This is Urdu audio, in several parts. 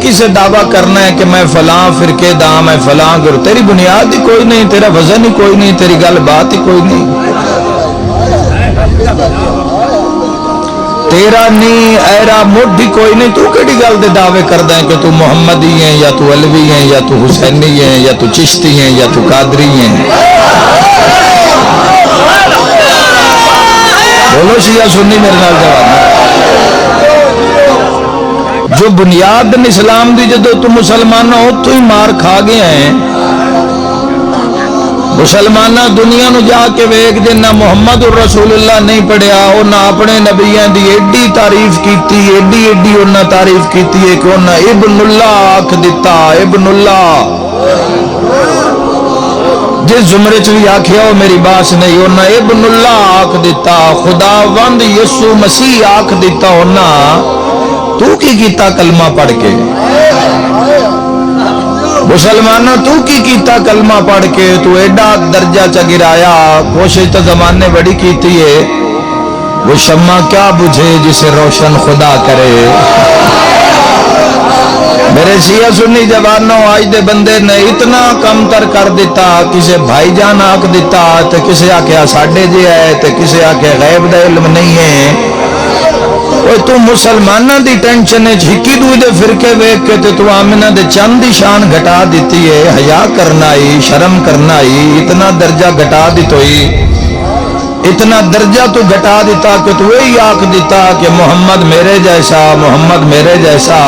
فرقگی سے دعویٰ کرنا ہے کہ میں فلاں فرقے دا میں فلاں گروہ، تیری بنیاد ہی کوئی نہیں، تیرا وزن ہی کوئی نہیں، تیری گل بات ہی کوئی نہیں، تیرا نہیں ایرا مڈھ ہی کوئی نہیں، تو کیڑی گل دے دعوے کردا ہے کہ تو محمدی ہیں یا تو علوی ہیں یا تو حسینی ہیں یا تو چشتی ہیں یا تو قادری ہیں؟ بولو شیعہ سنی میرے نال جواب۔ جو بنیاد اسلام دی جدو تو مسلمانہ ہو تو ہی مار کھا گیا ہیں۔ مسلمانہ دنیا نو جا کے ویک جنہ محمد الرسول اللہ نہیں پڑھیا، انہاں اپنے نبیان دی ایڈی تعریف کیتی، ایڈی انہاں تعریف کیتی ہے کہ انہاں ابن اللہ آکھ دیتا، ابن اللہ۔ جس زمرے چلی آکھیا ہو میری باس نہیں، انہاں ابن اللہ آکھ دیتا، خداوند یسوع مسیح آکھ دیتا، انہاں تو کی کیتا کلمہ پڑھ کے؟ مسلمانہ تو کی کیتا کلمہ پڑھ کے؟ تو ایڈا درجہ چا گرایا، کوشش تو زمانے بڑی کیتی ہے، وہ شمع کیا بجھے جسے روشن خدا کرے۔ میرے شیعہ سنی جوانوں، آج دے بندے نے اتنا کم تر کر دیتا، کسے بھائی جان آکھ دیتا، تے کسے آکھیا ساڑھے جے ہے، تے کسے آکھیا غیب دا علم نہیں ہے۔ تو مسلمانہ دی ٹینشن ہے، جھکی دوئی دے فرقے ویک کے تے تو آمنہ دے چند دی شان گھٹا دیتی ہے، حیا کرنا ہی، شرم کرنا ہی، اتنا درجہ گھٹا دیتوئی، اتنا درجہ تو گھٹا دیتا کہ تو وہی آکھ دیتا کہ محمد میرے جیسا، محمد میرے جیسا۔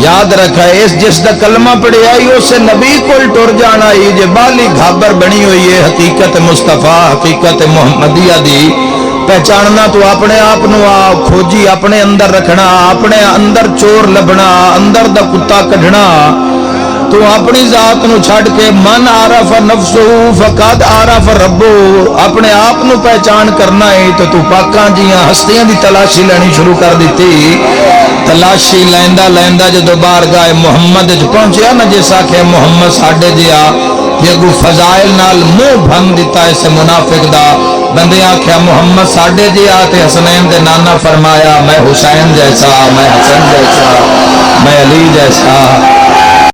یاد رکھا ہے اس جس دا کلمہ پڑھی آئی اسے نبی کو ٹر جانا ہی، جے بالی گھابر بنی ہوئی ہے حقیقت مصطفیٰ، حقیقت محمدیہ دی پہچاننا، تو اپنے آپ نو کھوجی اپنے اندر رکھنا، اپنے اندر چور لبنا، اندر دا کتا کڑھنا، تو اپنی ذات نو چھڑ کے من عارف نفسو فقد عارف ربو، اپنے آپ نو پہچان کرنا ہے تو پاکاں جیاں ہستیاں دی تلاشی لینی شروع کر دیتی۔ تلاشی لیندہ لیندہ جدو بارگاہ محمد جو پہنچیا نا، جیسا کہ محمد ساڑھے جیا یہ گو فضائل نال منہ بھن دیتا ہے اسے منافق دا، بندے آکھیا محمد ساڑھے جیا تے حسنین دے نانا فرمایا میں حسین جیسا، میں حسن جیسا، میں علی جیسا۔